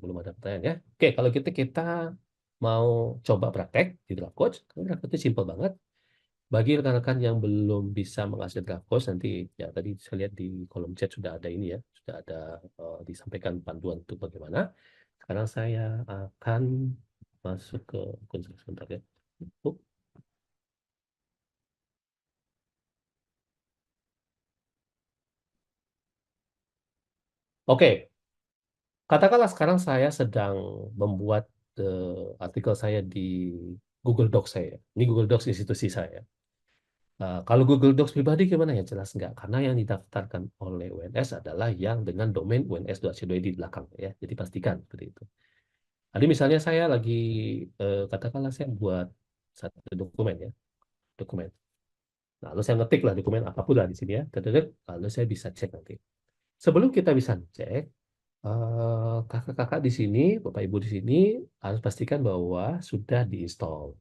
Belum ada pertanyaan ya. Oke, kalau gitu kita mau coba praktek di draft coach. Draft coach itu simple banget. Bagi rekan-rekan yang belum bisa mengakses draft coach, nanti ya tadi saya lihat di kolom chat sudah ada ini ya, sudah ada disampaikan panduan untuk bagaimana. Sekarang saya akan masuk ke konsep sebentar ya. Oke, katakanlah sekarang saya sedang membuat artikel saya di Google Docs saya. Ini Google Docs institusi saya. Kalau Google Docs pribadi gimana ya? Jelas enggak. Karena yang didaftarkan oleh UNS adalah yang dengan domain uns.co.id di belakang ya. Jadi pastikan seperti itu. Jadi misalnya saya lagi katakanlah saya buat satu dokumen ya, dokumen. Lalu saya ngetik lah dokumen apapun lah di sini ya. Ketik, lalu saya bisa cek nanti. Sebelum kita bisa cek, kakak-kakak di sini, bapak ibu di sini harus pastikan bahwa sudah diinstal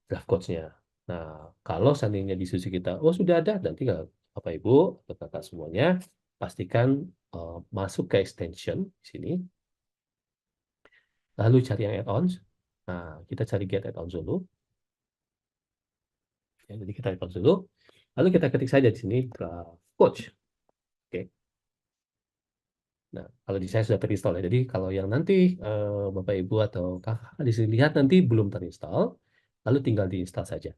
draft codes-nya. Nah, kalau seandainya diskusi kita, oh sudah ada, dan tinggal bapak ibu, kakak semuanya, pastikan masuk ke extension di sini, lalu cari yang add-ons. Nah, kita cari get add-ons dulu. Ya, jadi kita add-ons dulu. Lalu kita ketik saja di sini draft coach. Oke. Nah, kalau di saya sudah terinstall ya. Jadi kalau yang nanti Bapak Ibu atau kakak di sini lihat nanti belum terinstall, lalu tinggal diinstal saja.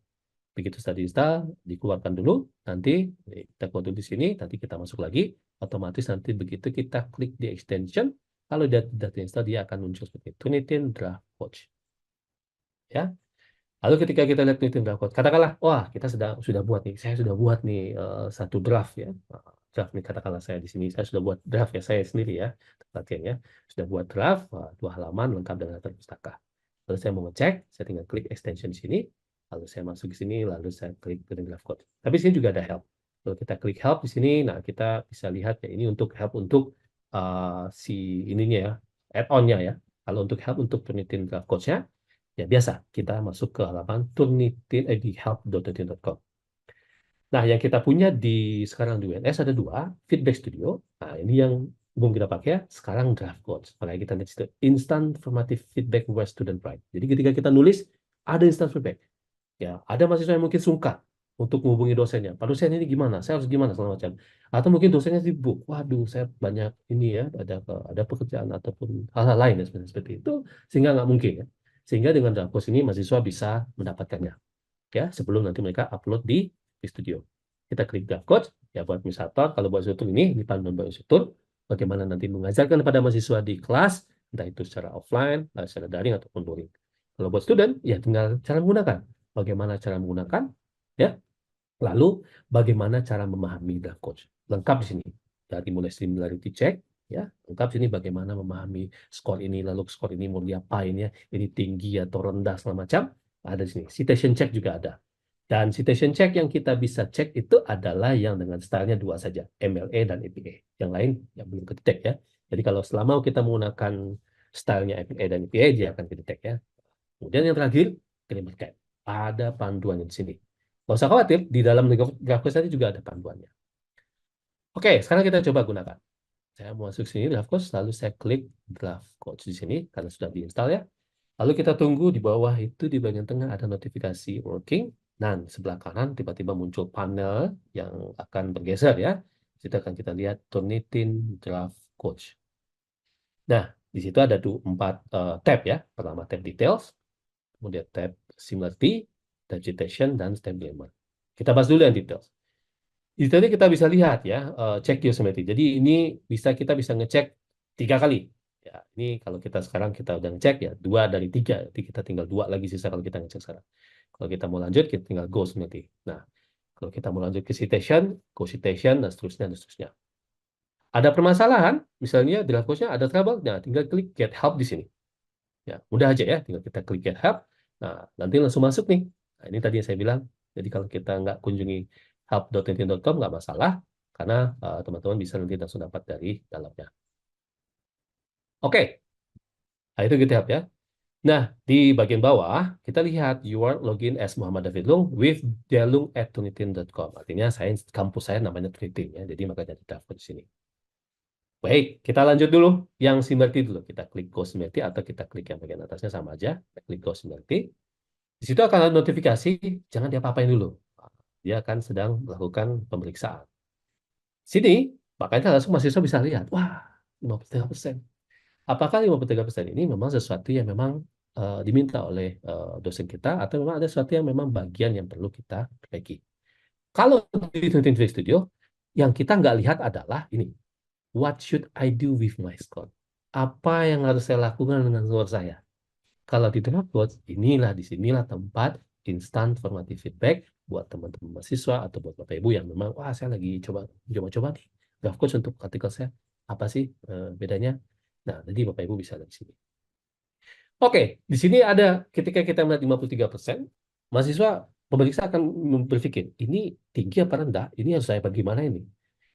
Begitu sudah diinstal, dikeluarkan dulu. Nanti kita keluar di sini, nanti kita masuk lagi. Otomatis nanti begitu kita klik di extension, kalau sudah terinstall dia akan muncul seperti Turnitin Draft Coach. Ya. Lalu ketika kita lihat Turnitin Draft Coach, katakanlah, wah kita sudah buat nih, saya sudah buat nih satu draft ya. Draft nih katakanlah saya di sini saya sudah buat draft ya saya sendiri ya latihannya sudah buat draft 2 halaman lengkap dengan latar pustaka. Lalu saya mau ngecek, saya tinggal klik extension di sini, lalu saya masuk di sini, lalu saya klik Turnitin Draft Coach. Tapi di sini juga ada help. Kalau kita klik help di sini, nah kita bisa lihat ya ini untuk help untuk si ininya ya, add-on-nya ya. Kalau untuk help untuk Turnitin Draft Coach-nya, ya biasa kita masuk ke halaman Turnitin di help.turnitin.com. Nah, yang kita punya di sekarang di UNS ada 2, Feedback Studio. Nah, ini yang umum kita pakai sekarang Draft Coach. Makanya kita lihat situ Instant Formative Feedback Web Student Pride. Jadi ketika kita nulis ada instant feedback. Ya, ada mahasiswa yang mungkin sungkan untuk menghubungi dosennya. Pak dosen ini gimana? Saya harus gimana segala macam. Atau mungkin dosennya sibuk. Waduh, saya banyak ini ya, ada pekerjaan ataupun hal-hal lain ya, seperti itu sehingga nggak mungkin ya. Sehingga dengan Draft Coach ini mahasiswa bisa mendapatkannya ya sebelum nanti mereka upload di studio. Kita klik draft coach ya buat administrator. Kalau buat instruktur ini panduan buat instruktur bagaimana nanti mengajarkan kepada mahasiswa di kelas entah itu secara offline, secara daring ataupun luring. Kalau buat student ya tinggal cara menggunakan. Bagaimana cara menggunakan ya. Lalu bagaimana cara memahami draft coach. Lengkap di sini. Dari mulai similarity check ya, lengkap sini bagaimana memahami skor ini lalu skor ini mau diapain ya, ini tinggi atau rendah segala macam ada di sini. Citation check juga ada. Dan citation check yang kita bisa cek itu adalah yang dengan stylenya 2 saja, MLA dan APA. Yang lain yang belum kedetek ya. Jadi kalau selama kita menggunakan stylenya MLA dan APA, dia akan kedetek ya. Kemudian yang terakhir, kalimat cap. Ada panduannya di sini. Nggak usah khawatir, di dalam GraphQuest tadi juga ada panduannya. Oke, sekarang kita coba gunakan. Saya mau masuk sini GraphQuest, lalu saya klik GraphQuest di sini, karena sudah diinstal ya. Lalu kita tunggu di bawah itu di bagian tengah ada notifikasi working dan sebelah kanan tiba-tiba muncul panel yang akan bergeser ya. Situ akan kita lihat Turnitin Draft Coach. Nah, di situ ada 4 tab ya. Pertama tab details, kemudian tab similarity, tab citation dan tab grammar. Kita bahas dulu yang details. Di sini kita bisa lihat ya, cek Yosemite. Jadi ini kita bisa ngecek 3 kali. Ya, ini kalau kita sekarang kita udah ngecek ya 2 dari 3. Jadi kita tinggal 2 lagi sisa kalau kita ngecek sekarang. Kalau kita mau lanjut, kita tinggal go Yosemite. Nah, kalau kita mau lanjut ke citation, go citation, dan seterusnya, dan seterusnya. Ada permasalahan, misalnya di course-nya ada trouble, nah tinggal klik get help di sini. Ya, mudah aja ya, tinggal kita klik get help. Nah, nanti langsung masuk nih. Nah, ini tadi yang saya bilang. Jadi kalau kita nggak kunjungi help.linkedin.com nggak masalah, karena teman-teman bisa nanti langsung dapat dari dalamnya. Oke, nah, itu gitu ya. Nah, di bagian bawah, kita lihat you are login as Muhammad David Lung with delung@tunitin.com. Artinya kampus saya namanya Tunitin ya, jadi makanya didaftar di sini. Baik, kita lanjut dulu yang Similarity dulu. Kita klik Go Similarity atau kita klik yang bagian atasnya sama aja. Kita klik Go Similarity. Di situ akan ada notifikasi, jangan diapa-apain dulu. Dia akan sedang melakukan pemeriksaan. Sini, makanya langsung mahasiswa bisa lihat, wah, 53%. Apakah 53% ini memang sesuatu yang memang diminta oleh dosen kita, atau memang ada sesuatu yang memang bagian yang perlu kita perbaiki. Kalau di Twenty Studio, yang kita nggak lihat adalah ini, what should I do with my score? Apa yang harus saya lakukan dengan skor saya? Kalau di Dropbox, inilah disinilah tempat instant formative feedback buat teman-teman mahasiswa atau buat Bapak Ibu yang memang, wah saya lagi coba-coba nih Dropbox untuk artikel saya. Apa sih bedanya? Nah, jadi Bapak Ibu bisa dari sini. Oke, di sini ada ketika kita melihat 53%, mahasiswa pemeriksa akan berpikir, ini tinggi apa rendah? Ini harus saya bagaimana ini?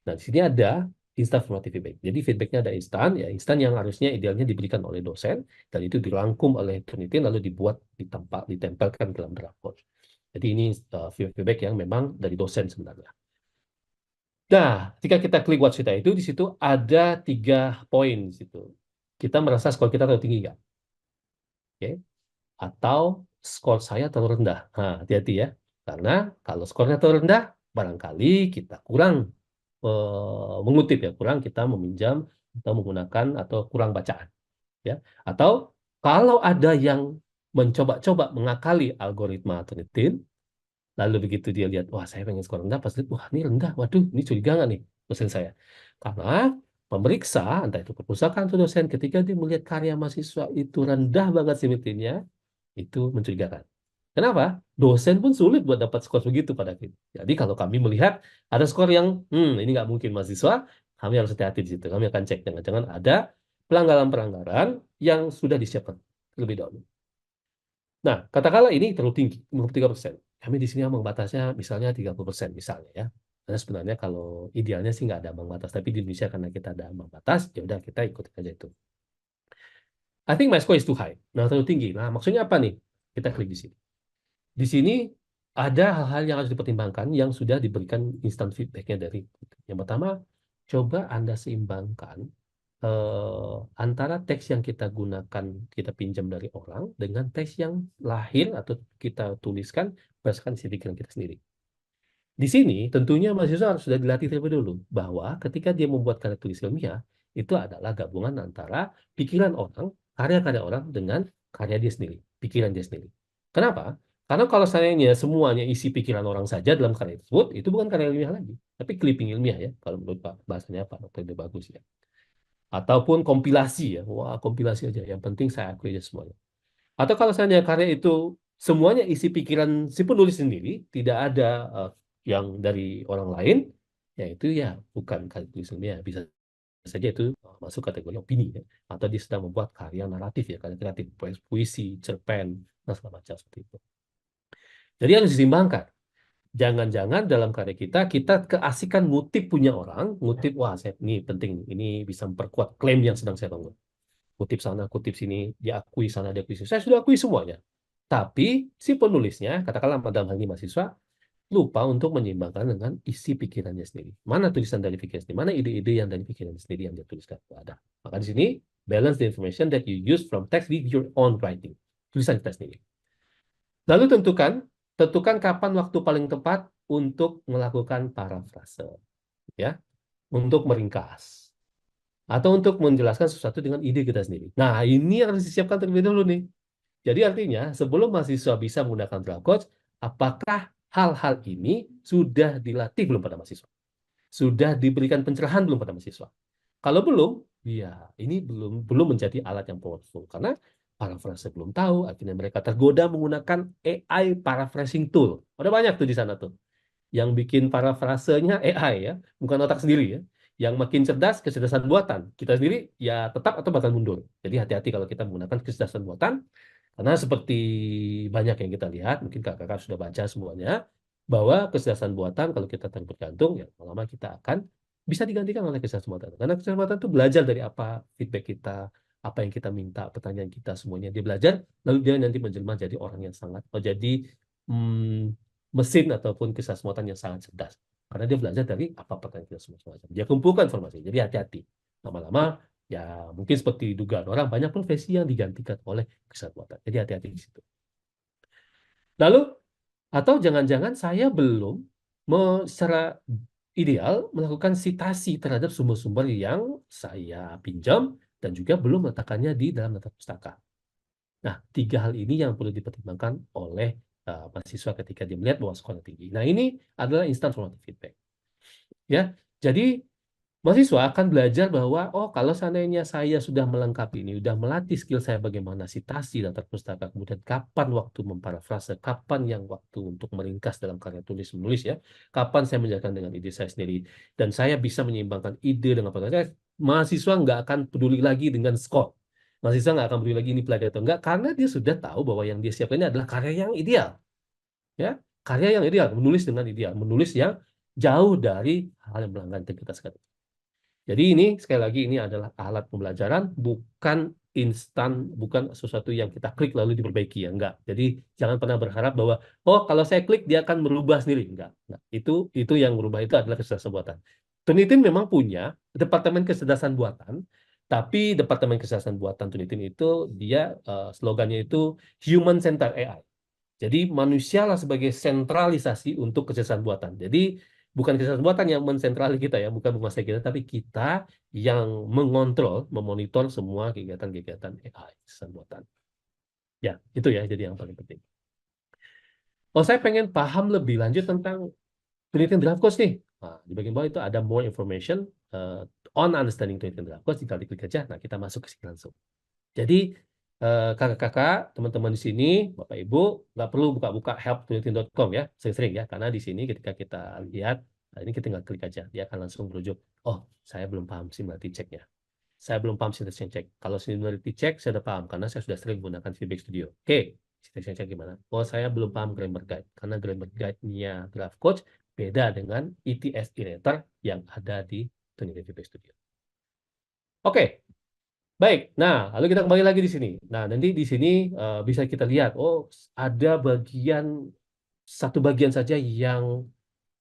Nah, di sini ada instant formative feedback. Jadi feedbacknya ada instan, ya instan yang harusnya idealnya diberikan oleh dosen, dan itu dirangkum oleh peneliti, lalu dibuat ditempelkan dalam draft. Jadi ini feedback yang memang dari dosen sebenarnya. Nah, ketika kita klik Watch Kita itu, di situ ada 3 poin di situ. Kita merasa skor kita terlalu tinggi nggak? Oke. Atau skor saya terlalu rendah. Nah, hati-hati ya. Karena kalau skornya terlalu rendah, barangkali kita kurang mengutip ya, kurang kita meminjam atau menggunakan atau kurang bacaan ya. Atau kalau ada yang mencoba-coba mengakali algoritma Turnitin, lalu begitu dia lihat, wah saya pengen skor rendah, pasti wah ini rendah, waduh ini curiga nggak nih dosen saya. Karena pemeriksa, entah itu perpustakaan atau dosen, ketika dia melihat karya mahasiswa itu rendah banget simitinnya, itu mencurigakan. Kenapa? Dosen pun sulit buat dapat skor begitu pada kita. Jadi kalau kami melihat ada skor yang, ini nggak mungkin mahasiswa, kami harus hati-hati di situ. Kami akan cek jangan-jangan ada pelanggaran-pelanggaran yang sudah disiapkan terlebih dahulu. Nah, katakanlah ini terlalu tinggi, 53%. Kami di sini ambang batasnya misalnya 30% misalnya ya. Karena sebenarnya kalau idealnya sih nggak ada ambang batas, tapi di Indonesia karena kita ada ambang batas, ya udah kita ikut aja itu. I think my score is too high. Nah, terlalu tinggi. Nah, maksudnya apa nih? Kita klik di sini. Di sini ada hal-hal yang harus dipertimbangkan yang sudah diberikan instant feedback-nya dari. Yang pertama, coba Anda seimbangkan antara teks yang kita gunakan, kita pinjam dari orang, dengan teks yang lahir atau kita tuliskan berdasarkan isi pikiran kita sendiri. Di sini tentunya mahasiswa harus sudah dilatih terlebih dulu bahwa ketika dia membuat karya tulis ilmiah, itu adalah gabungan antara pikiran orang, karya-karya orang dengan karya dia sendiri, pikiran dia sendiri. Kenapa? Karena kalau seandainya semuanya isi pikiran orang saja dalam karya tersebut, itu bukan karya ilmiah lagi, tapi clipping ilmiah ya, kalau menurut Pak bahasanya Pak Dokter itu bagus ya. Ataupun kompilasi ya, wah kompilasi aja, yang penting saya akui aja semuanya. Atau kalau seandainya karya itu semuanya isi pikiran si penulis sendiri, tidak ada yang dari orang lain, ya itu ya bukan karya tulis ilmiah, bisa saja itu masuk kategori opini ya. Atau dia sedang membuat karya naratif ya, karya kreatif, puisi, cerpen, dan segala macam seperti itu. Jadi harus disimbangkan. Jangan-jangan dalam karya kita keasikan ngutip punya orang, ngutip, wah saya, ini penting, ini bisa memperkuat klaim yang sedang saya bangun. Kutip sana, kutip sini, diakui sana, diakui sini. Saya sudah akui semuanya. Tapi si penulisnya, katakanlah dalam hal ini mahasiswa, lupa untuk menyeimbangkan dengan isi pikirannya sendiri. Mana tulisan dari pikiran sendiri? Mana ide-ide yang dari pikiran sendiri yang dia tuliskan? Ada. Maka di sini, balance the information that you use from text with your own writing. Tulisan kita sendiri. Lalu tentukan kapan waktu paling tepat untuk melakukan parafrase. Ya, untuk meringkas. Atau untuk menjelaskan sesuatu dengan ide kita sendiri. Nah, ini harus disiapkan terlebih dahulu nih. Jadi artinya, sebelum mahasiswa bisa menggunakan draft coach, apakah hal-hal ini sudah dilatih belum pada mahasiswa? Sudah diberikan pencerahan belum pada mahasiswa? Kalau belum, ya ini belum menjadi alat yang powerful. Karena paraphrase belum tahu, akhirnya mereka tergoda menggunakan AI paraphrasing tool. Ada banyak tuh di sana tuh. Yang bikin parafrasenya AI ya, bukan otak sendiri ya. Yang makin cerdas, kecerdasan buatan. Kita sendiri ya tetap atau bahkan mundur. Jadi hati-hati kalau kita menggunakan kecerdasan buatan, karena seperti banyak yang kita lihat, mungkin kakak-kakak sudah baca semuanya, bahwa kecerdasan buatan kalau kita terus bergantung, ya lama-lama kita akan bisa digantikan oleh kecerdasan buatan. Karena kecerdasan buatan itu belajar dari apa feedback kita, apa yang kita minta, pertanyaan kita, semuanya dia belajar, lalu dia nanti menjelma jadi orang yang sangat, jadi mesin ataupun kecerdasan buatan yang sangat cerdas. Karena dia belajar dari apa pertanyaan kita semua. Dia kumpulkan informasi, jadi hati-hati. Lama-lama ya mungkin seperti dugaan orang, banyak profesi yang digantikan oleh kecerdasan buatan. Jadi hati-hati di situ. Lalu atau jangan-jangan saya belum secara ideal melakukan citasi terhadap sumber-sumber yang saya pinjam dan juga belum meletakkannya di dalam daftar pustaka. Nah, tiga hal ini yang perlu dipertimbangkan oleh mahasiswa ketika dia melihat bahwa sekolah tinggi. Nah, ini adalah instant formative feedback. Ya, jadi mahasiswa akan belajar bahwa, oh kalau seandainya saya sudah melengkapi ini, sudah melatih skill saya bagaimana citasi daftar pustaka, kemudian kapan waktu memparafrase, kapan yang waktu untuk meringkas dalam karya tulis menulis ya, kapan saya menjalankan dengan ide saya sendiri, dan saya bisa menyeimbangkan ide dengan proses, mahasiswa nggak akan peduli lagi dengan skor. Mahasiswa nggak akan peduli lagi ini pelajar atau enggak, karena dia sudah tahu bahwa yang dia siapkan ini adalah karya yang ideal. Ya, karya yang ideal, menulis dengan ideal, menulis yang jauh dari hal yang melanggar integritas. Jadi ini sekali lagi ini adalah alat pembelajaran, bukan instan, bukan sesuatu yang kita klik lalu diperbaiki ya, enggak. Jadi jangan pernah berharap bahwa oh kalau saya klik dia akan merubah sendiri, enggak. Enggak. Itu yang merubah itu adalah kecerdasan buatan. Tunitin memang punya departemen kecerdasan buatan, tapi departemen kecerdasan buatan Tunitin itu dia slogannya itu human centered AI. Jadi manusialah sebagai sentralisasi untuk kecerdasan buatan. Jadi bukan kecerdasan buatan yang mensentrali kita ya, bukan menguasai kita, tapi kita yang mengontrol, memonitor semua kegiatan-kegiatan AI, kecerdasan buatan. Ya, itu ya, jadi yang paling penting. Oh, saya pengen paham lebih lanjut tentang penelitian draft codes nih. Nah, di bagian bawah itu ada more information on understanding penelitian draft codes. Tinggal diklik aja. Nah, kita masuk ke sini langsung. Jadi kakak-kakak, teman-teman di sini, Bapak Ibu, nggak perlu buka-buka help20.com ya, sering-sering ya, karena di sini ketika kita lihat, nah ini kita tinggal klik aja, dia akan langsung merujuk, oh saya belum paham similarity check-nya, saya belum paham syntax check. Kalau similarity check saya sudah paham, karena saya sudah sering menggunakan Feedback Studio. Oke, syntax check gimana? Oh saya belum paham grammar guide, karena grammar guide-nya Draft Coach beda dengan ETS Editor yang ada di Trinity Feedback Studio. Oke, baik, nah lalu kita kembali lagi di sini. Nah nanti di sini bisa kita lihat, oh ada satu bagian saja yang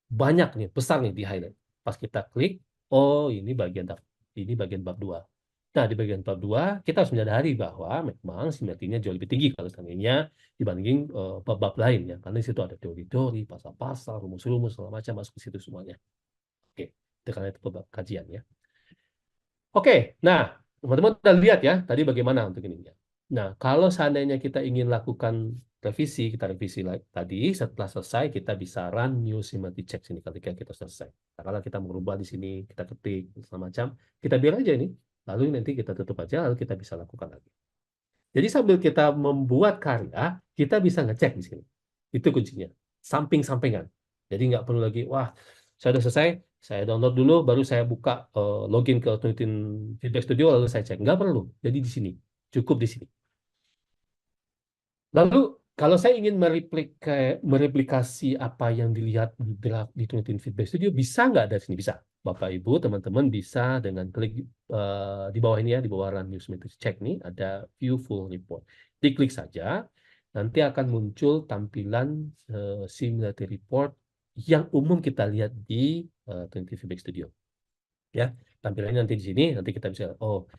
banyak nih, besar nih di highlight. Pas kita klik, oh ini bagian bab 2. Nah di bagian bab 2 kita harus menyadari bahwa memang simetrinya jauh lebih tinggi kalau seandainya dibandingin bab-bab lain ya, karena di situ ada teori-teori, pasal-pasal, rumus-rumus segala macam masuk ke situ semuanya. Oke, itu karena itu bab kajian ya. Oke, nah teman-teman udah lihat ya tadi bagaimana untuk ini. Nah, kalau seandainya kita ingin lakukan revisi, kita revisi tadi setelah selesai kita bisa run new semantic check sini ketika kita selesai. Nah, kalau kita merubah di sini, kita ketik segala macam, kita biar aja ini. Lalu nanti kita tutup aja, lalu kita bisa lakukan lagi. Jadi sambil kita membuat karya, kita bisa ngecek di sini. Itu kuncinya. Samping-sampingan. Jadi nggak perlu lagi, wah, saya udah selesai, saya download dulu, baru saya buka login ke Tunitin Feedback Studio, lalu saya cek. Nggak perlu. Jadi di sini. Cukup di sini. Lalu, kalau saya ingin mereplikasi apa yang dilihat di Tunitin Feedback Studio, bisa nggak dari sini? Bisa. Bapak, Ibu, teman-teman bisa dengan klik di bawah ini ya, di bawah Run News Matrix Check nih, ada View Full Report. Diklik saja, nanti akan muncul tampilan Similarity Report yang umum kita lihat di Tunitin Feedback Studio. Ya, tampilannya nanti di sini, nanti kita bisa, oh,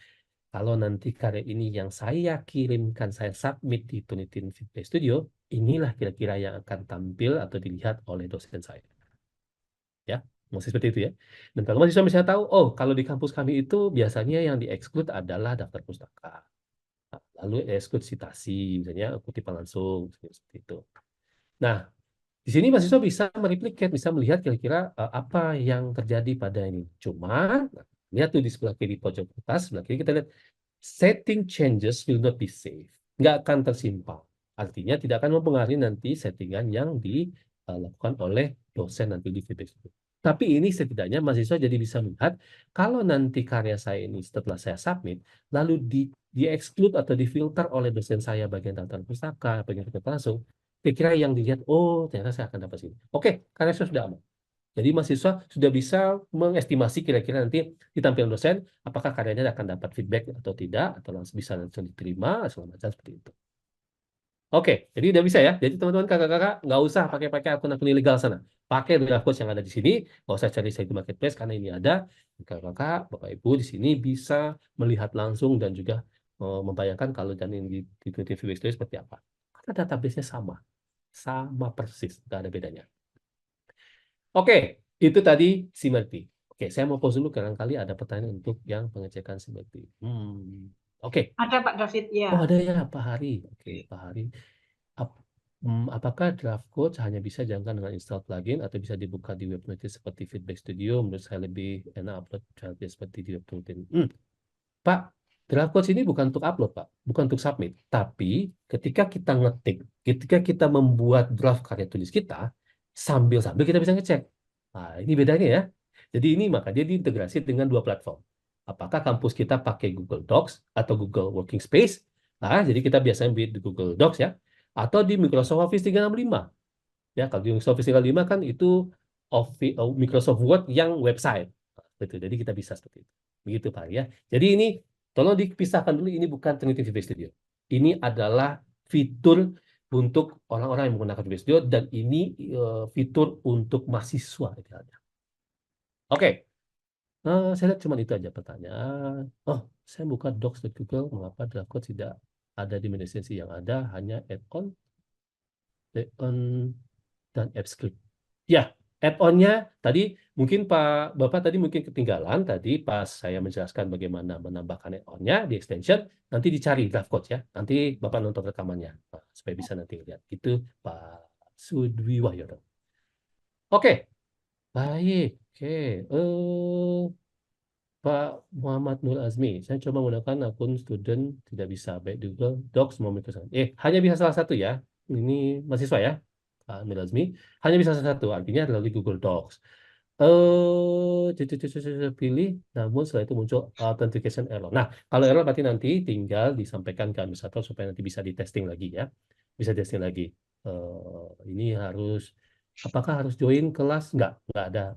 kalau nanti karya ini yang saya kirimkan, saya submit di Tunitin Feedback Studio, inilah kira-kira yang akan tampil atau dilihat oleh dosen saya. Ya, masih seperti itu ya. Dan kalau mahasiswa misalnya tahu, oh kalau di kampus kami itu biasanya yang di-exclude adalah daftar pustaka. Lalu exclude citasi, misalnya kutipan langsung, seperti itu. Nah, di sini mahasiswa bisa mereplicate, bisa melihat kira-kira apa yang terjadi pada ini. Cuma, lihat tuh di sebelah kiri pojok atas, sebelah kiri kita lihat setting changes will not be saved. Nggak akan tersimpan. Artinya tidak akan mempengaruhi nanti settingan yang dilakukan oleh dosen nanti di feedback. Tapi ini setidaknya mahasiswa jadi bisa melihat kalau nanti karya saya ini setelah saya submit, lalu di-exclude atau difilter oleh dosen saya bagian daftar pustaka, bagian langsung, kira-kira yang dilihat, oh ternyata saya akan dapat sini. Oke, karya saya sudah aman. Jadi mahasiswa sudah bisa mengestimasi kira-kira nanti di tampilan dosen, apakah karyanya akan dapat feedback atau tidak, atau langsung bisa langsung diterima, segala macam seperti itu. Oke, jadi udah bisa ya. Jadi teman-teman kakak-kakak nggak usah pakai akun-akun ilegal sana. Pakai draft codes yang ada di sini, nggak usah cari site marketplace karena ini ada. Kakak-kakak, bapak ibu di sini bisa melihat langsung dan juga membayangkan kalau dan ini di 23 Weeks itu seperti apa. Karena database-nya sama, sama persis, nggak ada bedanya. Oke, itu tadi Simerti. Oke, saya mau pause dulu karena kali ada pertanyaan untuk yang pengecekan Simerti. Oke. Ada Pak David, ya. Oh ada ya Pak Hari. Oke, Pak Hari. Ap- apakah draft code hanya bisa dijalankan dengan install plugin atau bisa dibuka di web notice seperti Feedback Studio? Menurut saya lebih enak upload childnya seperti di web notice. Pak, draft code ini bukan untuk upload, Pak. Bukan untuk submit. Tapi ketika kita ngetik, ketika kita membuat draft karya tulis kita, sambil-sambil kita bisa ngecek. Nah, ini bedanya ya. Jadi ini makanya diintegrasi dengan dua platform. Apakah kampus kita pakai Google Docs atau Google Working Space? Nah, jadi kita biasanya di Google Docs ya. Atau di Microsoft Office 365. Ya, kalau di Microsoft Office 365 kan itu Microsoft Word yang website. Betul. Jadi kita bisa seperti itu. Begitu Pak ya. Jadi ini tolong dipisahkan dulu, ini bukan Trinity VB Studio. Ini adalah fitur untuk orang-orang yang menggunakan VB Studio dan ini fitur untuk mahasiswa. Oke, saya lihat cuma itu aja pertanyaan. Oh, saya buka Docs di Google, mengapa draft code tidak ada di media sesi yang ada, hanya add-on dan AppScript. Ya, add-onnya tadi mungkin Bapak tadi mungkin ketinggalan tadi pas saya menjelaskan bagaimana menambahkan add-onnya di extension, nanti dicari draft code ya. Nanti Bapak nonton rekamannya supaya bisa nanti lihat. Itu Pak Sudwiwahyono. Oke, baik. Oke, Pak Muhammad Nur Azmi, saya coba menggunakan akun student tidak bisa baik di Google Docs mau Microsoft. Hanya bisa salah satu ya. Ini mahasiswa ya, Pak Nur Azmi. Hanya bisa salah satu, artinya melalui Google Docs. Pilih, namun setelah itu muncul authentication error. Nah, kalau error berarti nanti tinggal disampaikan ke administrator supaya nanti bisa di testing lagi ya, bisa testing lagi. Ini harus, apakah harus join kelas? Nggak ada.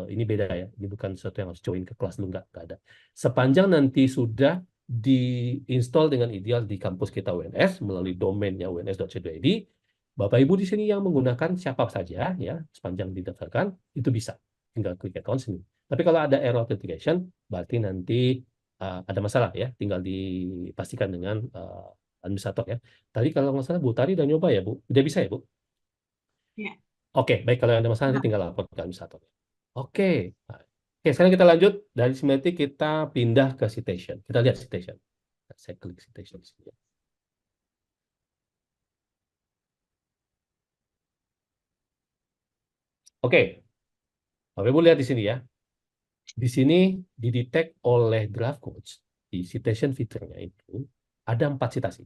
Ini beda ya. Ini bukan sesuatu yang harus join ke kelas dulu, nggak ada. Sepanjang nanti sudah diinstal dengan ideal di kampus kita UNS melalui domainnya uns.edu.id, Bapak Ibu di sini yang menggunakan siapa saja ya, sepanjang didaftarkan itu bisa. Tinggal klik account sini. Tapi kalau ada error authentication, berarti nanti ada masalah ya. Tinggal dipastikan dengan administrator ya. Tadi kalau nggak salah Bu Tari udah nyoba ya Bu, udah bisa ya Bu? Ya. Oke, baik kalau ada masalah nanti Nah, tinggal lapor ke administrator. Oke, Nah, oke sekarang kita lanjut dari Simetic kita pindah ke Citation. Kita lihat Citation. Saya klik Citation di sini. Oke, Bapak Ibu lihat di sini ya. Di sini didetek oleh draft codes di citation fiturnya itu ada 4 citasi.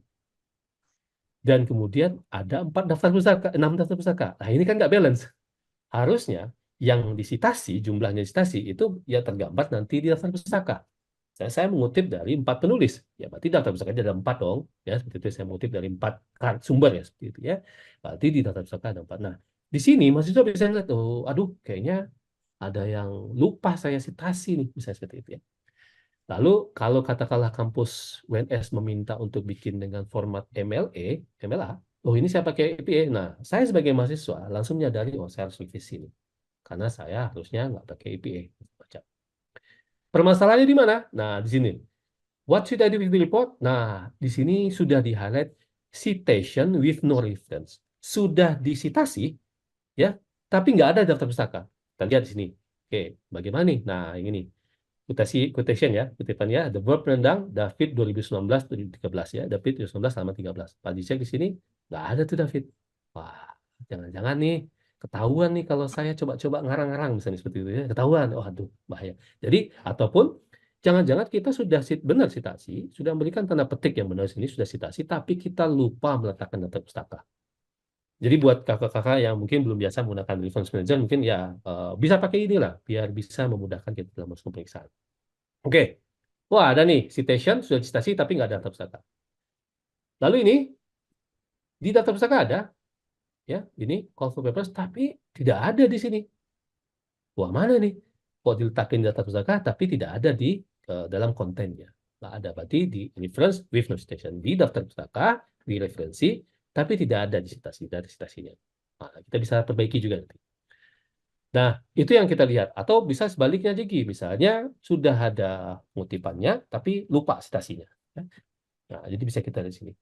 Dan kemudian ada 4 daftar pustaka, 6 daftar pustaka. Nah, ini kan nggak balance. Harusnya yang disitasi, jumlahnya disitasi itu ya tergambar nanti di daftar pustaka. Saya mengutip dari 4 penulis. Ya, berarti daftar pustakanya ada 4 dong. Ya, seperti itu saya mengutip dari 4 sumber ya, seperti itu ya. Berarti di daftar pustaka ada 4. Nah, di sini mahasiswa bisa lihat, oh, aduh, kayaknya ada yang lupa saya citasi nih, misalnya seperti itu ya. Lalu kalau katakanlah kampus UNS meminta untuk bikin dengan format MLA, oh ini saya pakai APA. Nah, saya sebagai mahasiswa langsung menyadari, oh saya harus revisi ini. Karena saya harusnya nggak pakai APA. Baca. Permasalahannya di mana? Nah, di sini. What should I do with the report? Nah, di sini sudah di-highlight citation with no reference. Sudah disitasi, ya, tapi nggak ada daftar pustaka. Kita lihat di sini. Oke, bagaimana nih? Nah, ini nih. Quotation ya, kutipan ya. The verb rendang David 2019-2013 ya. David 2019 sama 13. Pak dicek di sini nggak ada tuh David. Wah, jangan-jangan nih ketahuan nih kalau saya coba-coba ngarang-ngarang misalnya seperti itu ya. Ketahuan. Oh, aduh, bahaya. Jadi ataupun jangan-jangan kita sudah benar citasi, sudah memberikan tanda petik yang benar sini sudah citasi, tapi kita lupa meletakkan daftar pustaka. Jadi buat kakak-kakak yang mungkin belum biasa menggunakan reference manager, mungkin ya bisa pakai inilah, biar bisa memudahkan kita dalam proses pemeriksaan. Oke, wah ada nih citation sudah citasi tapi nggak ada daftar pustaka. Lalu ini di daftar pustaka ada, ya ini call for papers tapi tidak ada di sini. Wah mana nih? Kok diletakin daftar pustaka tapi tidak ada di dalam kontennya. Nggak ada, berarti di reference with no citation. Di daftar pustaka, di referensi, tapi tidak ada di citasi, dari citasinya. Nah, kita bisa perbaiki juga nanti. Nah, itu yang kita lihat. Atau bisa sebaliknya lagi, misalnya sudah ada ngutipannya, tapi lupa citasinya. Ya. Nah, jadi bisa kita lihat di sini.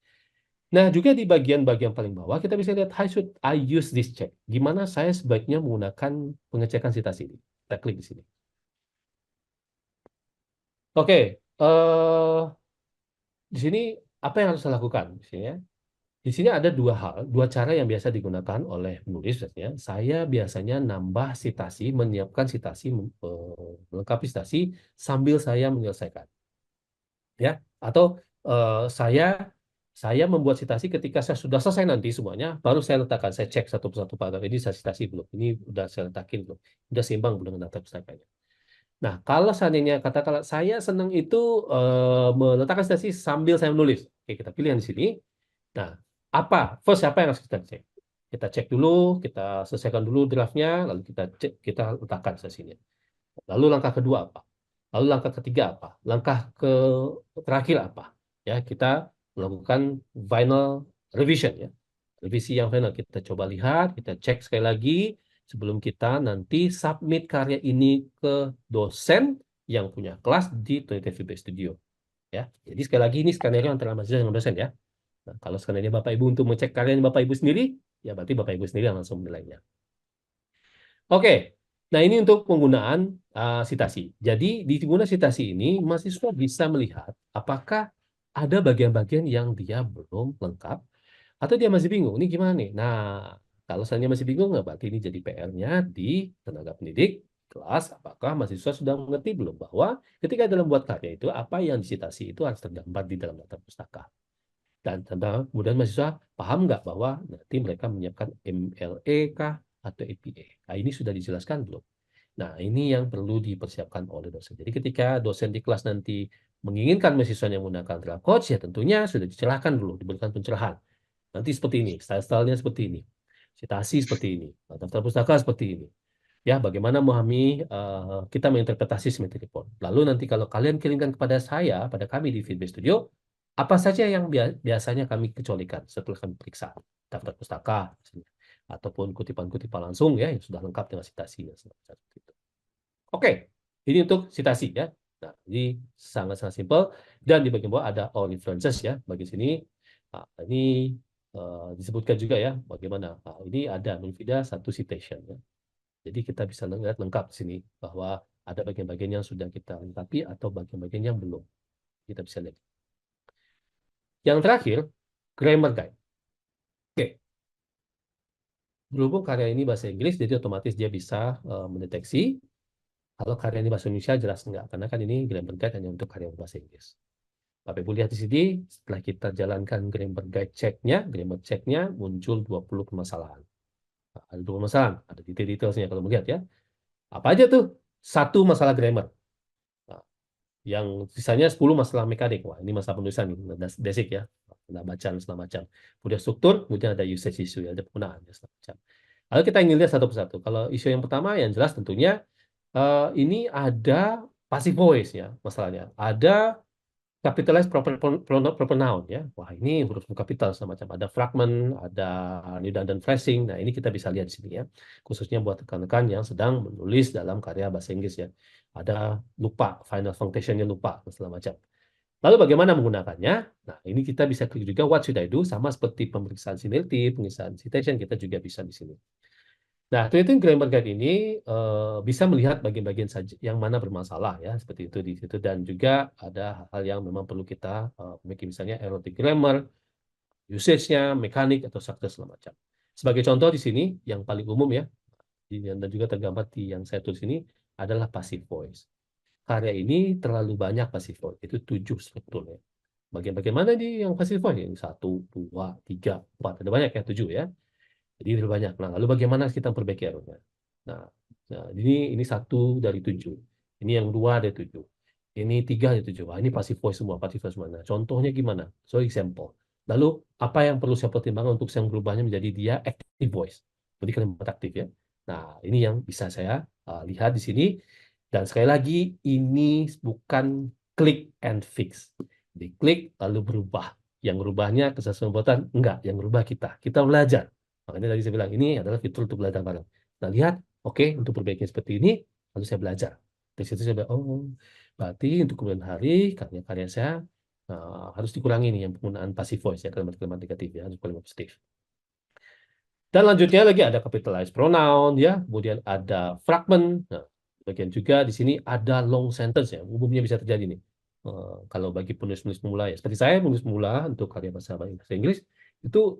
Nah, juga di bagian-bagian paling bawah, kita bisa lihat, how should I use this check? Gimana saya sebaiknya menggunakan pengecekan citasi ini? Kita klik di sini. Oke, di sini apa yang harus saya lakukan? Di sini ya. Di sini ada dua hal, dua cara yang biasa digunakan oleh penulis biasanya. Saya biasanya nambah citasi, menyiapkan citasi, melengkapi citasi sambil saya menyelesaikan, ya. Atau saya membuat citasi ketika saya sudah selesai nanti semuanya, baru saya letakkan, saya cek satu persatu paragraf ini saya citasi belum, ini udah saya letakin belum, udah seimbang belum dengan daftar pustakanya. Nah, kalau seandainya katakanlah saya senang itu meletakkan citasi sambil saya menulis, oke kita pilih yang di sini. Nah, apa yang harus kita cek? Kita cek dulu, kita selesaikan dulu draftnya, lalu kita cek, kita letakkan sesinya. Lalu langkah kedua apa? Lalu langkah ketiga apa? Langkah ke terakhir apa? Ya, kita melakukan final revision ya. Revisi yang final kita coba lihat, kita cek sekali lagi sebelum kita nanti submit karya ini ke dosen yang punya kelas di 23 Studio ya. Jadi sekali lagi ini skenario antara mahasiswa dengan dosen ya. Nah, kalau seandainya Bapak Ibu untuk mengecek karya Bapak Ibu sendiri, ya berarti Bapak Ibu sendiri yang langsung menilainya. Oke, nah ini untuk penggunaan citasi. Jadi di penggunaan citasi ini, mahasiswa bisa melihat apakah ada bagian-bagian yang dia belum lengkap, atau dia masih bingung, ini gimana nih? Nah, kalau seandainya masih bingung, nah berarti ini jadi PR-nya di tenaga pendidik, kelas, apakah mahasiswa sudah mengerti belum bahwa ketika dalam buat karya itu, apa yang disitasi itu harus tergambar di dalam daftar pustaka. Dan kemudian mahasiswa paham nggak bahwa nanti mereka menyiapkan MLE kah atau APA. Nah, ini sudah dijelaskan belum? Nah, ini yang perlu dipersiapkan oleh dosen. Jadi ketika dosen di kelas nanti menginginkan mahasiswanya menggunakan draft coach, ya tentunya sudah dicerahkan dulu, diberikan pencerahan. Nanti seperti ini, style-stylenya seperti ini, citasi seperti ini, daftar pustaka seperti ini. Ya, bagaimana memahami kita menginterpretasi semantic report. Lalu nanti kalau kalian kirimkan kepada saya, pada kami di Feedback Studio, apa saja yang biasanya kami kecualikan setelah kami periksa daftar pustaka, misalnya, ataupun kutipan-kutipan langsung ya yang sudah lengkap dengan citasinya. Seperti itu. Oke, ini untuk citasi ya. Nah, ini sangat-sangat simpel. Dan di bagian bawah ada all references ya. Bagi sini, ini disebutkan juga ya bagaimana. Nah, ini ada Nvidia satu citation ya. Jadi kita bisa lihat lengkap di sini bahwa ada bagian-bagian yang sudah kita lengkapi atau bagian-bagian yang belum. Kita bisa lihat. Yang terakhir, grammar guide. Oke, berhubung karya ini bahasa Inggris, jadi otomatis dia bisa mendeteksi. Kalau karya ini bahasa Indonesia jelas enggak, karena kan ini grammar guide hanya untuk karya bahasa Inggris. Bapak Ibu lihat di sini, setelah kita jalankan grammar guide grammar checknya muncul 20 permasalahan. Nah, ada 20 permasalahan, ada detail-detailnya kalau melihat ya. Apa aja tuh? Satu masalah grammar. Nah, yang sisanya 10 masalah mekanik. Wah, ini masalah penulisan nih, basic ya. Ada bacaan, segala macam. Kemudian struktur, kemudian ada usage issue, ya, ada penggunaan, ya, segala macam. Lalu kita ingin lihat satu persatu. Kalau isu yang pertama yang jelas tentunya ini ada passive voice ya masalahnya. Ada capitalized proper noun ya. Wah, ini huruf kapital semacam ada fragment, ada redundant phrasing. Nah, ini kita bisa lihat di sini ya. Khususnya buat rekan-rekan yang sedang menulis dalam karya bahasa Inggris ya. Ada lupa, final punctuation-nya lupa, dan segala macam. Lalu bagaimana menggunakannya? Nah, ini kita bisa klik juga what should I do, sama seperti pemeriksaan similarity, pemeriksaan citation, kita juga bisa di sini. Nah, Creating Grammar Guide ini bisa melihat bagian-bagian saja yang mana bermasalah ya, seperti itu di situ, dan juga ada hal yang memang perlu kita memiliki, misalnya erotic grammar, usage-nya, mekanik atau struktur segala macam. Sebagai contoh di sini yang paling umum ya, dan juga tergambar di yang saya tulis ini adalah passive voice. Karya ini terlalu banyak passive voice, itu 7 struktur ya. Bagian-bagian mana di yang passive voice? Yang 1, 2, 3, 4, ada banyak ya, 7 ya. Jadi lebih banyak. Nah, lalu bagaimana kita perbaiki errornya? Nah, ini 1 dari 7. Ini yang 2 dari 7. Ini 3 dari 7. Wah, ini passive voice semua, passive voice semua. Nah, contohnya gimana? So, example. Lalu, apa yang perlu saya pertimbangkan untuk saya merubahnya menjadi dia active voice? Jadi kalimat aktif ya. Nah, ini yang bisa saya lihat di sini. Dan sekali lagi, ini bukan Click and fix. Diklik lalu berubah. Yang berubahnya kesesuaian buatan enggak, yang berubah kita. Kita belajar. Makanya tadi saya bilang ini adalah fitur untuk belajar bareng. Nah, lihat, oke, untuk perbaiki seperti ini, lalu saya belajar. Dari situ saya bilang, oh, berarti untuk kemudian hari karya-karya saya harus dikurangi nih yang penggunaan passive voice ya, kalimat-kalimat negatif ya, harus kalimat positif. Dan lanjutnya lagi ada capitalized pronoun ya, kemudian ada fragment. Nah, bagian juga di sini ada long sentence ya, umumnya bisa terjadi nih. Kalau bagi penulis-penulis pemula ya, seperti saya penulis pemula untuk karya bahasa Inggris itu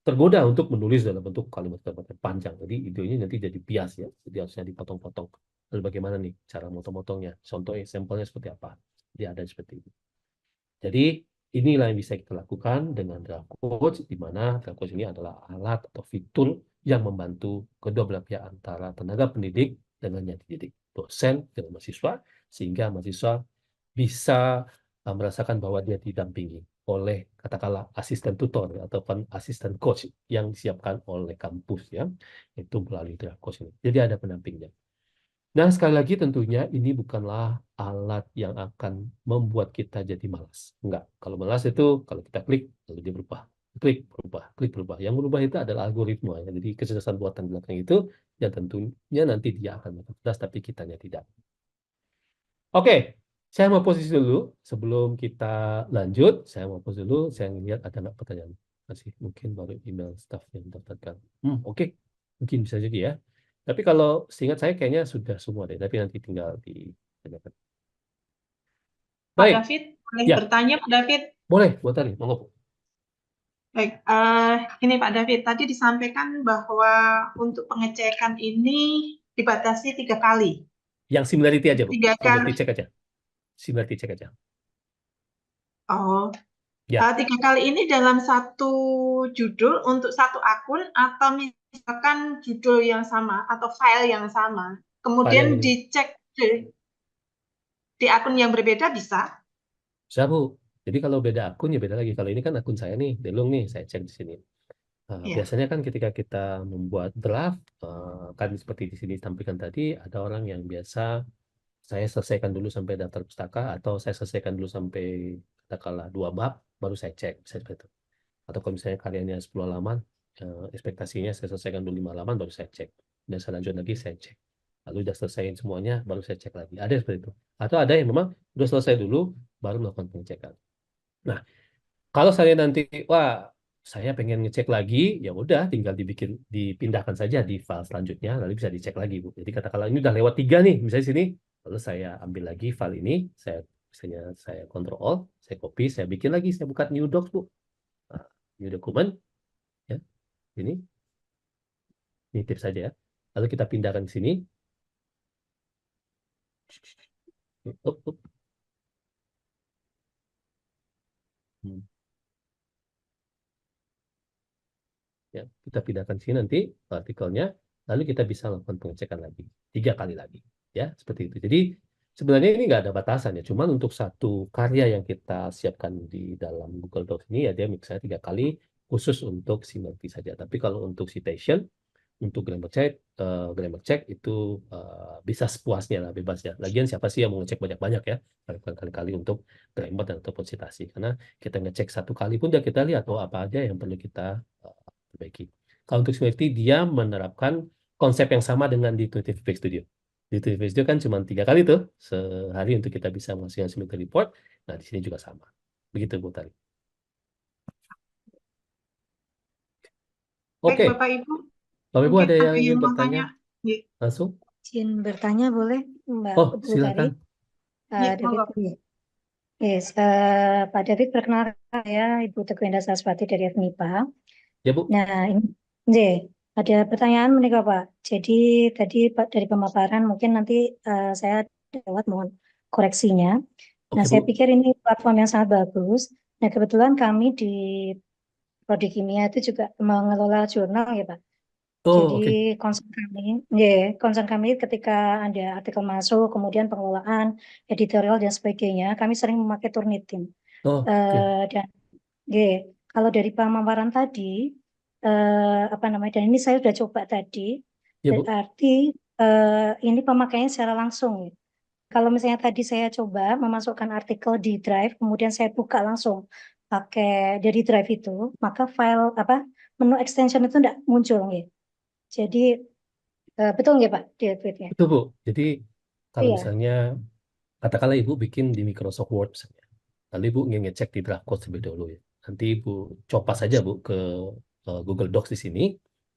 tergoda untuk menulis dalam bentuk kalimat-kalimat yang panjang. Jadi idenya nanti jadi bias ya, jadi harusnya dipotong-potong. Lalu bagaimana nih cara motong-motongnya? Contohnya, sampelnya seperti apa? Dia ada seperti ini. Jadi inilah yang bisa kita lakukan dengan draft coach, di mana draft coach ini adalah alat atau fitur yang membantu kedua belah pihak antara tenaga pendidik dengan yang dididik, dosen dengan mahasiswa, sehingga mahasiswa bisa merasakan bahwa dia didampingi oleh katakanlah asisten tutor ataupun asisten coach yang disiapkan oleh kampus ya, itu melalui draft coach ini. Jadi ada pendampingnya. Nah, sekali lagi tentunya ini bukanlah alat yang akan membuat kita jadi malas. Enggak. Kalau malas itu kalau kita klik, lalu dia berubah. Klik, berubah. Klik, berubah. Yang berubah itu adalah algoritma. Ya. Jadi kecerdasan buatan belakang itu, yang tentunya nanti dia akan cerdas, tapi kitanya tidak. Oke, saya mau posisi dulu. Sebelum kita lanjut, saya mau posisi dulu. Saya lihat ada nggak pertanyaan. Masih mungkin baru email staff yang mendaftarkan. Oke. Mungkin bisa jadi ya. Tapi kalau seingat saya kayaknya sudah semua deh, tapi nanti tinggal ditanyakan. Pak Baik, David, boleh ya, bertanya Pak David? boleh, buat tadi, monggo. Baik, ini Pak David, tadi disampaikan bahwa untuk pengecekan ini dibatasi 3 kali. Yang similarity aja, Bu. 3 Similarity kali. check aja. Similarity check aja. Oh, Ya, 3 kali ini dalam satu judul untuk satu akun atau misalkan judul yang sama atau file yang sama, file yang kemudian ini. dicek di akun yang berbeda bisa? Bisa, Bu. Jadi kalau beda akun, ya beda lagi. Kalau ini kan akun saya nih, Delung nih, saya cek di sini. Iya. Biasanya kan ketika kita membuat draft, kan seperti di sini tampilkan tadi, ada orang yang biasa saya selesaikan dulu sampai daftar pustaka, atau saya selesaikan dulu sampai katakanlah 2 bab, baru saya cek. Bisa seperti itu. Atau kalau misalnya karyanya 10 halaman, ekspektasinya saya selesaikan dulu 5 halaman, baru saya cek. Dan saya lanjut lagi, saya cek. Lalu udah selesaiin semuanya, baru saya cek lagi. Ada seperti itu. Atau ada yang memang udah selesai dulu, baru melakukan pengecekan. Nah, kalau saya nanti, wah, saya pengen ngecek lagi, ya udah, tinggal dipindahkan saja di file selanjutnya, lalu bisa dicek lagi, Bu. Jadi katakanlah ini udah lewat 3 nih, misalnya sini, lalu saya ambil lagi file ini, misalnya saya kontrol, saya copy, saya bikin lagi, saya buka new docs, Bu. Nah, new document, ya, ini tips saja ya. Lalu kita pindahkan ke sini. Up, up. Hmm. Ya, kita pindahkan sini nanti artikelnya, lalu kita bisa melakukan pengecekan lagi 3 kali lagi, ya seperti itu. Jadi sebenarnya ini nggak ada batasan ya, cuman untuk satu karya yang kita siapkan di dalam Google Docs ini ya dia misalnya 3 kali khusus untuk simetri saja. Tapi kalau untuk citation, untuk grammar check itu bisa sepuasnya lah, bebas ya. Lagian siapa sih yang mau ngecek banyak-banyak ya, kali-kali untuk grammar dan ataupun citasi. Karena kita ngecek 1 kali pun ya kita lihat oh apa aja yang perlu kita perbaiki. Kalau untuk Smarty dia menerapkan konsep yang sama dengan di Creative Feedback Studio. Di Creative Feedback Studio kan cuma 3 kali tuh sehari untuk kita bisa menghasilkan Smarty Report. Nah di sini juga sama. Begitu Bu Tari. Baik, Oke, Bapak Ibu, Bapak Ibu mungkin ada yang ada ingin yang mau bertanya tanya? Ya, langsung? Izin bertanya boleh Mbak Oh Bu Tari? silakan. ya, David, monggo. yes, Pak David perkenalkan saya Ibu Teguh Indah Saraswati dari FMIPA. Ya Bu. Nah, ini ada pertanyaan menikah Pak. Jadi tadi Pak dari pemaparan mungkin nanti saya lewat mohon koreksinya. Nah, Oke saya Bu. pikir ini platform yang sangat bagus. Nah, kebetulan kami di Prodi Kimia itu juga mengelola jurnal ya Pak. Oh Jadi oke. concern kami ketika ada artikel masuk, kemudian pengelolaan, editorial dan sebagainya, kami sering memakai Turnitin. Oh oke. Dan kalau dari pemaparan tadi, dan ini saya sudah coba tadi, Ya Bu. berarti ini pemakaiannya secara langsung, ya. kalau misalnya tadi saya coba memasukkan artikel di Drive, kemudian saya buka langsung pakai dari Drive itu, maka file apa menu extension itu tidak muncul ya. Jadi betul nggak Pak di tweetnya? Betul, Bu. Jadi kalau Iya. misalnya katakanlah Ibu bikin di Microsoft Word misalnya. Lalu Ibu ingin ngecek di draft code terlebih dahulu ya. Nanti Ibu copas saja Bu ke Google Docs di sini.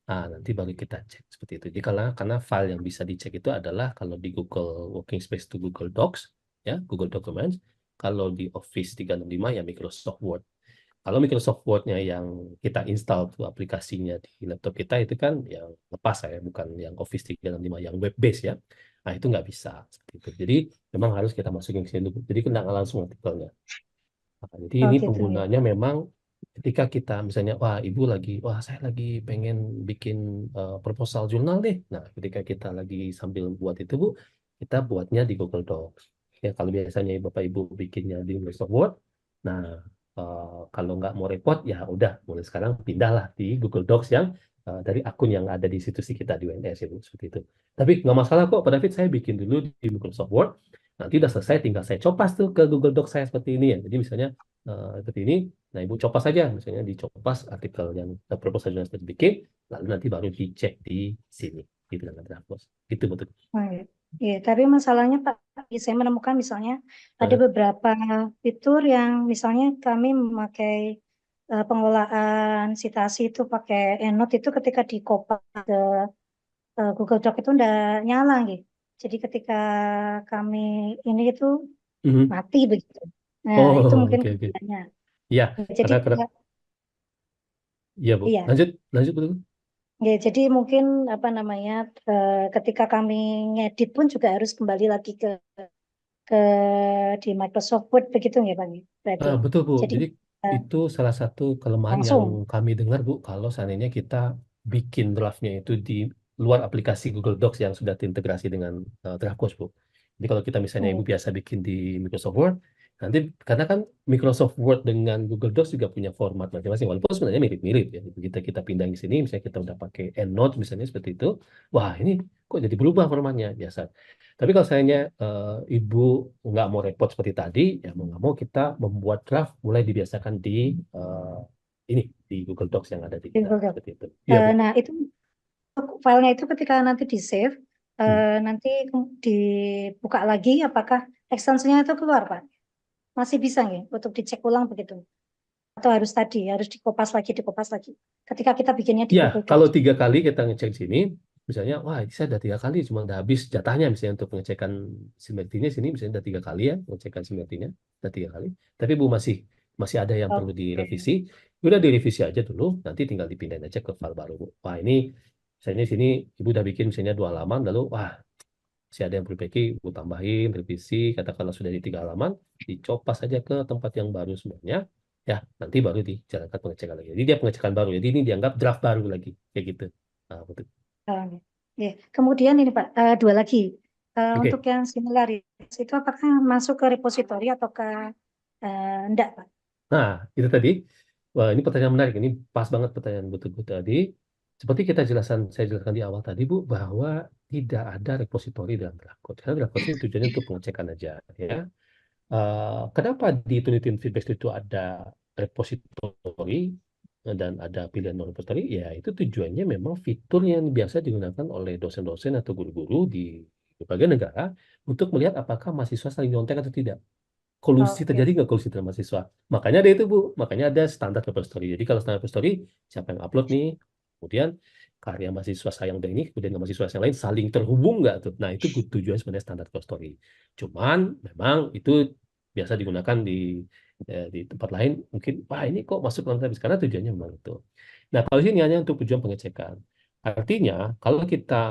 Nah, nanti baru kita cek seperti itu. Jadi karena file yang bisa dicek itu adalah kalau di Google Working Space itu Google Docs, ya, Google Documents. Kalau di Office 365 ya Microsoft Word. Kalau Microsoft Word-nya yang kita install tuh aplikasinya di laptop kita itu kan yang lepas ya, bukan yang Office 365 yang web base ya. Nah, itu nggak bisa seperti itu. Jadi memang harus kita masukin ke sini dulu. Jadi kena langsung artikelnya. Nah, jadi Oh ini gitu ya. penggunanya memang ketika kita misalnya, wah saya lagi pengen bikin proposal jurnal deh. Nah, ketika kita lagi sambil buat itu Bu, kita buatnya di Google Docs. Ya, kalau biasanya Bapak Ibu bikinnya di Microsoft Word, nah kalau nggak mau repot, ya udah mulai sekarang pindahlah di Google Docs yang dari akun yang ada di institusi kita di UNS itu seperti itu. Tapi nggak masalah kok, Pak David, saya bikin dulu di Microsoft Word. Nanti udah selesai, tinggal saya copas tuh ke Google Docs saya seperti ini ya. Jadi misalnya seperti ini, nah Ibu copas saja, misalnya dicopas artikel yang proposal yang sudah dibikin, lalu nanti baru dicek di sini, di bilangan draft. Gitu betul. Oh, iya. Iya, tapi masalahnya Pak, saya menemukan misalnya ada Eh, beberapa fitur yang misalnya kami memakai pengelolaan citasi itu pakai EndNote itu ketika di copy ke Google Doc itu udah nyala gitu. Jadi ketika kami ini itu mhm. mati begitu. Nah, itu Oh, mungkin oke oke. kendalanya. Iya, Jadi karena iya Bu. iya, Lanjut, lanjut betul. ya, jadi mungkin apa namanya ketika kami ngedit pun juga harus kembali lagi ke di Microsoft Word begitu nggak Pak? Berarti. Betul Bu. Jadi Jadi itu salah satu kelemahan yang langsung. kami dengar Bu, kalau seandainya kita bikin draftnya itu di luar aplikasi Google Docs yang sudah terintegrasi dengan Draftkos Bu. Jadi kalau kita misalnya Ibu Hmm. biasa bikin di Microsoft Word, nanti karena kan Microsoft Word dengan Google Docs juga punya format masing-masing, walaupun sebenarnya mirip-mirip ya. Kita pindah di sini, misalnya kita udah pakai EndNote misalnya seperti itu, wah ini kok jadi berubah formatnya biasa. Tapi kalau sayangnya Ibu nggak mau repot seperti tadi, ya mau nggak mau kita membuat draft mulai dibiasakan di ini di Google Docs yang ada di Di kita Google Doc. seperti itu. Iya Bu. Nah, itu filenya itu ketika nanti di save, Hmm. nanti dibuka lagi, apakah ekstensinya itu keluar, Pak? Masih bisa nggak untuk dicek ulang begitu? Atau harus tadi, harus dikopas lagi. Ketika kita bikinnya di Ya, Google kalau Docs. 3 kali kita ngecek sini, misalnya, wah ini saya udah 3 kali, cuma udah habis jatahnya misalnya untuk pengecekan simetrinya sini, misalnya udah 3 kali ya, pengecekan simetrinya udah 3 kali. Tapi Bu masih ada yang perlu Oke. direvisi, udah direvisi aja dulu, nanti tinggal dipindahin aja ke file baru Bu. Wah ini, misalnya sini Ibu udah bikin misalnya 2 halaman, lalu wah masih ada yang perlu diperbaiki, Ibu tambahin, revisi, katakanlah sudah di 3 halaman, dicopas saja ke tempat yang baru semuanya, ya nanti baru dijalankan pengecekan lagi. Jadi dia pengecekan baru, jadi ini dianggap draft baru lagi, kayak gitu. Nah, betul. Ya. Kemudian ini Pak, dua lagi. Untuk Oke, yang similaritas itu apakah masuk ke repositori atau enggak, Pak? nah itu tadi, wah ini pertanyaan menarik, ini pas banget pertanyaan Bu tadi. Seperti saya jelaskan di awal tadi Bu, bahwa tidak ada repositori dalam draft code. Karena draft code ini tujuannya untuk pengecekan aja, ya. Kenapa di Turnitin Feedback itu ada repository dan ada pilihan non repository? Ya, itu tujuannya memang fitur yang biasa digunakan oleh dosen-dosen atau guru-guru di berbagai negara untuk melihat apakah mahasiswa saling nyontek atau tidak. Kolusi Oke. terjadi nggak kolusi terhadap mahasiswa? Makanya ada itu, Bu. Makanya ada standar repository. Jadi kalau standar repository, siapa yang upload nih? Kemudian karya mahasiswa saya yang ini, kemudian mahasiswa yang lain saling terhubung nggak tuh? Nah, itu tujuan sebenarnya standar repository. Cuman memang itu biasa digunakan di tempat lain. Mungkin, wah ini kok masuk dalam database? Karena tujuannya memang itu. Nah, kalau sini hanya untuk tujuan pengecekan. Artinya, kalau kita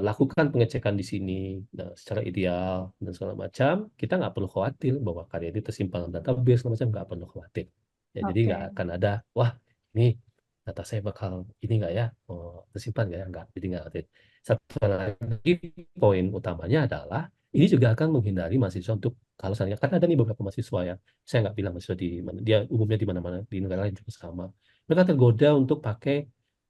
lakukan pengecekan di sini secara ideal dan segala macam, kita nggak perlu khawatir bahwa karya itu tersimpan dalam database segala macam, nggak perlu khawatir. Ya, jadi nggak Oke. akan ada, wah ini data saya bakal ini nggak ya, tersimpan nggak ya, nggak. Jadi nggak khawatir. Satu lagi poin utamanya adalah ini juga akan menghindari mahasiswa untuk kalau misalnya kan ada nih beberapa mahasiswa ya, saya nggak bilang mahasiswa di mana, dia umumnya di mana-mana di negara lain juga sama. Mereka tergoda untuk pakai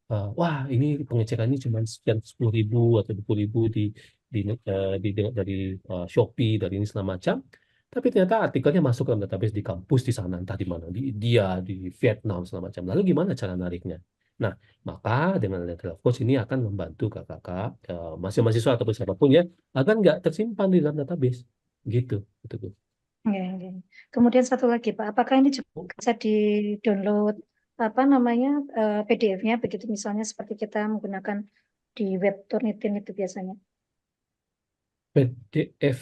wah ini pengecekan ini cuma sekian 10.000 atau 20.000 dari Shopee, dari ini segala macam. Tapi ternyata artikelnya masuk ke dalam database di kampus di sana, entah di mana, di India, di Vietnam, segala macam. Lalu gimana cara nariknya? Nah, maka dengan adanya Draft Coach ini akan membantu kakak-kakak, mahasiswa ataupun siapapun ya, agar nggak tersimpan di dalam database. Gitu. Gitu. Oke, oke. Kemudian satu lagi Pak, apakah ini juga bisa di-download PDF-nya begitu misalnya seperti kita menggunakan di web Turnitin itu biasanya. PDF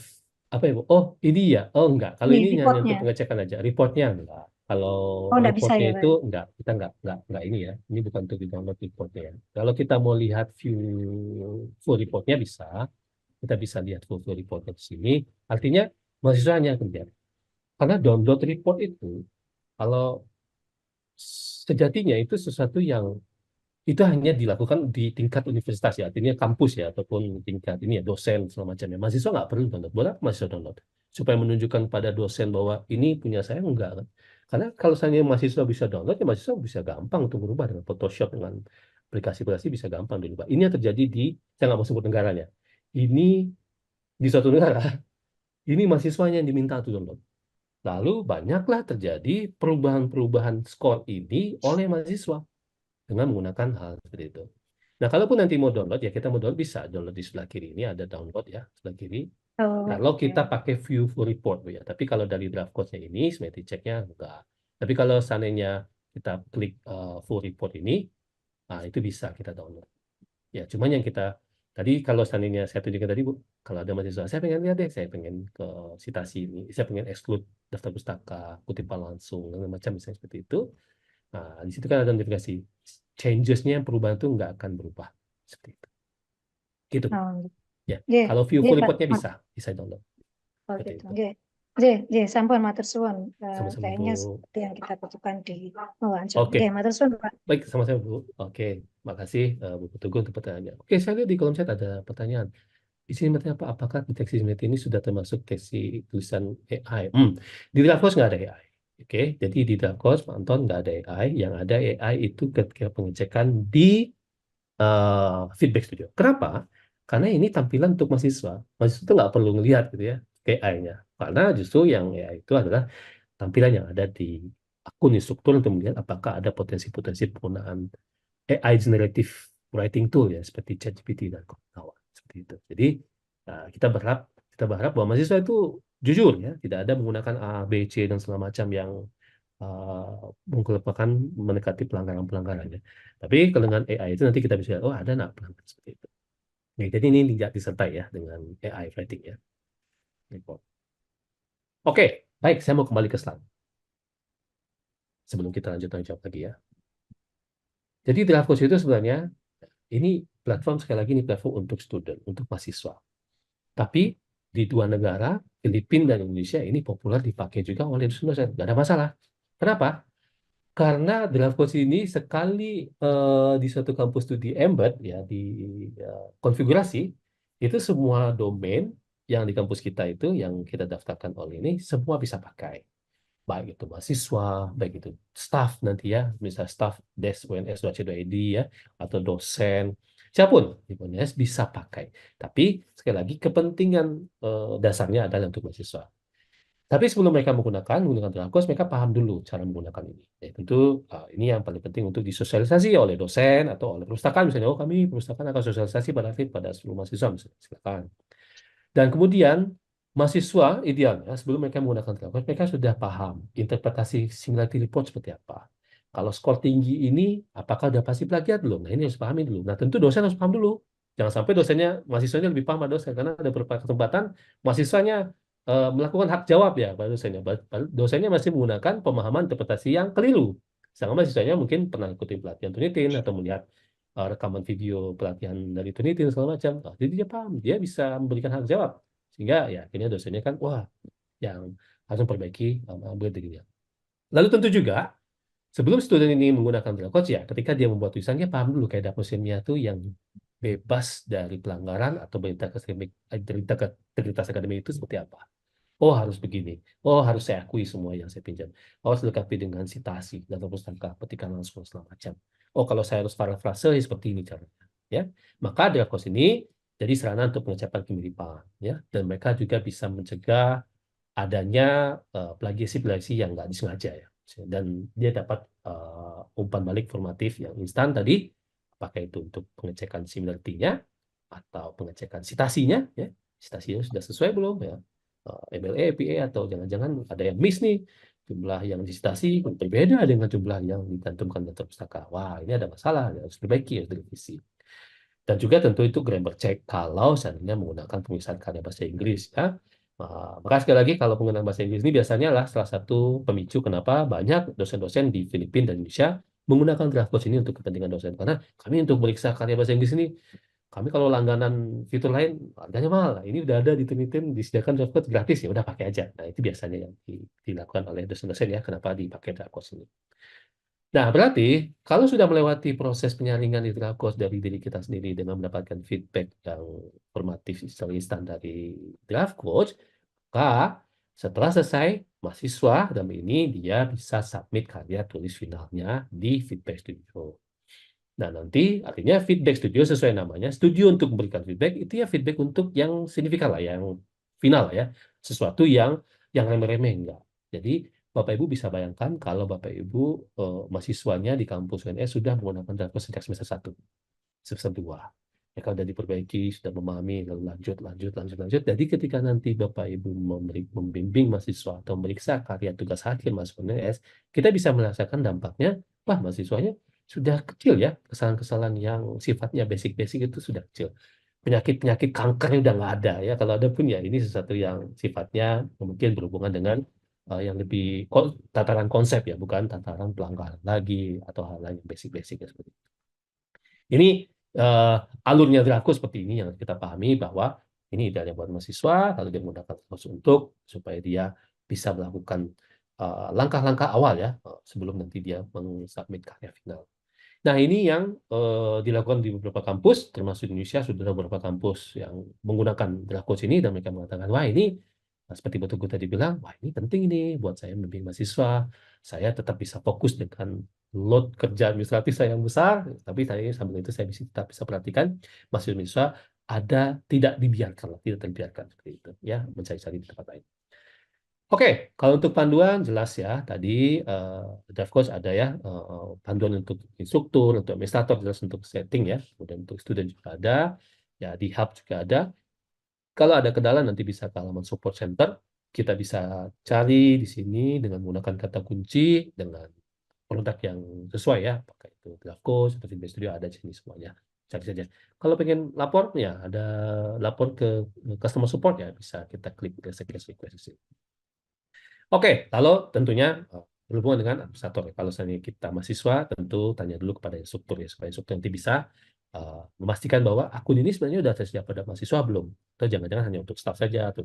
apa ya Bu? Oh ini ya, oh enggak. Kalau Ini ini hanya untuk reportnya. pengecekan aja, reportnya enggak. Kalau Oh, enggak bisa reportnya ya Pak. itu enggak, kita enggak ini ya. Ini bukan untuk di download reportnya ya. Kalau kita mau lihat view full reportnya bisa, kita bisa lihat full reportnya di sini. Artinya mahasiswanya kerja. Karena download report itu, kalau sejatinya itu sesuatu yang itu hanya dilakukan di tingkat universitas ya, artinya kampus ya, ataupun tingkat ini ya, dosen segala macamnya. Mahasiswa nggak perlu download. Boleh mahasiswa download? Supaya menunjukkan pada dosen bahwa ini punya saya, enggak kan? Karena kalau saya mahasiswa bisa download, ya mahasiswa bisa gampang untuk berubah dengan Photoshop, dengan aplikasi-aplikasi bisa gampang dirubah. Ini yang terjadi di, saya nggak mau sebut negaranya. Ini di suatu negara, ini mahasiswanya yang diminta untuk download. Lalu banyaklah terjadi perubahan-perubahan skor ini oleh mahasiswa dengan menggunakan hal seperti itu. Nah, kalaupun nanti mau download, ya kita mau download bisa. Download di sebelah kiri ini ada download ya, sebelah kiri. Oh, Kalau oke. kita pakai view full report, Bu, ya. Tapi kalau dari draft code-nya ini, seperti check-nya enggak. Tapi kalau seandainya kita klik full report ini, nah itu bisa kita download. Ya, cuman yang kita tadi kalau seandainya saya tunjukkan tadi, Bu, kalau ada mahasiswa, saya pengen lihat deh, saya pengen ke citasi ini, saya pengen exclude daftar pustaka, kutipan langsung, dan macam misalnya seperti itu. Nah, di situ kan ada notifikasi. Changes-nya, perubahan itu nggak akan berubah. Seperti itu. Gitu. Oh, Ya. nggih, Kalau view nggih, full Pak. report-nya bisa download. Oh, Seperti gitu. itu. Nggih. Nggih, nggih, sampun matur suwun. Sama-sama, Kayaknya Bu. seperti yang kita butuhkan di wawancara. Oke. Nggih, matur suwun, Pak. Baik, sama-sama, Bu. Oke. Makasih, Bu Teguh, untuk pertanyaannya. Oke, saya lihat di kolom chat ada pertanyaan. Di sini bertanya apa? Apakah deteksi simulasi ini sudah termasuk deteksi tulisan AI? Di Drafos nggak ada AI. Oke, jadi di Drafos, Pak Anton, nggak ada AI. Yang ada AI itu ketika pengecekan di Feedback Studio. Kenapa? Karena ini tampilan untuk mahasiswa. Mahasiswa itu nggak perlu ngelihat gitu ya AI-nya. Karena justru yang AI itu adalah tampilan yang ada di akun instruktur untuk melihat apakah ada potensi-potensi penggunaan AI generative writing tool ya seperti ChatGPT dan kawan-kawan seperti itu. Jadi kita berharap bahwa mahasiswa itu jujur ya, tidak ada menggunakan A, B, C dan segala macam yang merupakan mendekati pelanggaran-pelanggarannya. Tapi kalau dengan AI itu nanti kita bisa lihat, oh ada nggak pelanggaran seperti itu. Nah, jadi ini tidak disertai ya dengan AI writing ya. Oke, baik, saya mau kembali ke slide. Sebelum kita lanjut jawab lagi ya. Jadi Draft Coach itu sebenarnya ini platform, sekali lagi ini platform untuk student, untuk mahasiswa. Tapi di dua negara, Filipina dan Indonesia, ini populer dipakai juga oleh dosen-dosen. Nggak ada masalah. Kenapa? Karena Draft Coach ini sekali di suatu kampus studi embed, ya di konfigurasi, itu semua domain yang di kampus kita itu, yang kita daftarkan oleh ini, semua bisa pakai. Baik itu mahasiswa, baik itu staff nanti ya, misal staff des.uns.ac.id ya, atau dosen, siapapun di UNS bisa pakai. Tapi sekali lagi kepentingan dasarnya adalah untuk mahasiswa. Tapi sebelum mereka menggunakan Drafcos, mereka paham dulu cara menggunakan ini. Ya, tentu ini yang paling penting untuk disosialisasi oleh dosen atau oleh perpustakaan. Misalnya, oh kami perpustakaan akan sosialisasi pada seluruh mahasiswa, misalnya. Silakan. Dan kemudian mahasiswa idealnya sebelum mereka menggunakan Drafcos, mereka sudah paham interpretasi similarity report seperti apa. Kalau skor tinggi ini, apakah sudah pasti plagiat belum? Nah, ini harus pahami dulu. Nah, tentu dosen harus paham dulu. Jangan sampai mahasiswanya lebih paham pada dosen, karena ada beberapa kesempatan mahasiswanya melakukan hak jawab ya pada dosennya. Dosennya masih menggunakan pemahaman interpretasi yang keliru. Sedangkan mahasiswanya mungkin pernah ikuti pelatihan Turnitin atau melihat rekaman video pelatihan dari Turnitin segala macam. Nah, jadi dia paham, dia bisa memberikan hak jawab. Sehingga ya akhirnya dosennya kan, wah, yang harus memperbaiki dirinya. Lalu tentu juga, sebelum student ini menggunakan Draft Coach ya, ketika dia membuat tulisannya, paham dulu kaedah mesinnya itu yang bebas dari pelanggaran atau integritas akademik itu seperti apa. Oh harus begini. Oh harus saya akui semua yang saya pinjam. Oh harus dilengkapi dengan citasi dan pustaka, petikan langsung segala macam. Oh kalau saya harus parafrase seperti ini caranya. Ya, maka Draft Coach ini Jadi sarana untuk pengecekan kemiripan, ya, dan mereka juga bisa mencegah adanya plagiasi yang nggak disengaja ya, dan dia dapat umpan balik formatif yang instan tadi, apakah itu untuk pengecekan similarity-nya atau pengecekan citasinya, ya, citasinya sudah sesuai belum ya, MLA, PA, atau jangan-jangan ada yang miss nih, jumlah yang disitasi berbeda dengan jumlah yang dicantumkan dalam pustaka. Wah, ini ada masalah, harus diperbaiki, harus direvisi. Dan juga tentu itu grammar check kalau seandainya menggunakan pemisahan karya bahasa Inggris ya. Maka sekali lagi kalau penggunaan bahasa Inggris ini biasanya lah salah satu pemicu kenapa banyak dosen-dosen di Filipina dan Indonesia menggunakan draft coach ini untuk kepentingan dosen. Karena kami untuk meriksa karya bahasa Inggris ini, kami kalau langganan fitur lain harganya mahal. Nah, ini udah ada di Turnitin disediakan draft coach gratis, ya udah pakai aja. Nah, itu biasanya yang dilakukan oleh dosen-dosen ya, kenapa dipakai draft coach ini. Nah, berarti kalau sudah melewati proses penyaringan draft coach dari diri kita sendiri dengan mendapatkan feedback yang formatif secara instan dari draft coach, maka setelah selesai, mahasiswa dalam ini dia bisa submit karya tulis finalnya di Feedback Studio. Nah, nanti artinya Feedback Studio sesuai namanya, studio untuk memberikan feedback, itu ya feedback untuk yang signifikan lah, yang final ya. Sesuatu yang remeh-remeh enggak. Jadi, Bapak Ibu bisa bayangkan kalau Bapak Ibu mahasiswanya di kampus UNS sudah menggunakan Draft sejak semester 1, semester 2. Mereka sudah diperbaiki, sudah memahami, lalu lanjut. Jadi ketika nanti Bapak Ibu membimbing mahasiswa atau memeriksa karya tugas akhir mahasiswa UNS, kita bisa merasakan dampaknya, wah mahasiswanya sudah kecil ya, kesalahan-kesalahan yang sifatnya basic-basic itu sudah kecil. Penyakit-penyakit kanker udah nggak ada ya, kalau ada pun ya ini sesuatu yang sifatnya mungkin berhubungan dengan yang lebih tataran konsep ya, bukan tataran pelanggaran lagi atau hal lain yang basic-basic ya seperti itu. Ini alurnya Draco seperti ini yang kita pahami bahwa ini idealnya buat mahasiswa, lalu dia menggunakan terus untuk supaya dia bisa melakukan langkah-langkah awal ya sebelum nanti dia mensubmit karya final. Nah, ini yang dilakukan di beberapa kampus, termasuk di Indonesia sudah ada beberapa kampus yang menggunakan Draco ini dan mereka mengatakan, wah ini seperti Bapak Guru tadi bilang, wah ini penting nih buat saya membimbing mahasiswa, saya tetap bisa fokus dengan load kerja administratif saya yang besar, tapi sambil itu saya tetap bisa perhatikan mahasiswa tidak terbiarkan seperti itu ya, mencari-cari di tempat lain. Oke, kalau untuk panduan jelas ya, tadi draft course ada ya, panduan untuk instruktur, untuk administrator, jelas untuk setting ya, kemudian untuk student juga ada, ya di hub juga ada. Kalau ada kendala nanti bisa ke halaman support center, kita bisa cari di sini dengan menggunakan kata kunci, dengan produk yang sesuai ya, apakah itu draft course atau Feedback Studio, ada di sini semuanya, cari saja. Kalau pengen lapor ya, ada lapor ke customer support ya, bisa kita klik request di sini. Oke, kalau tentunya berhubungan dengan administrator. Kalau misalnya kita mahasiswa, tentu tanya dulu kepada instruktur ya, supaya instruktur nanti bisa memastikan bahwa akun ini sebenarnya sudah tersedia pada mahasiswa belum, atau jangan-jangan hanya untuk staff saja atau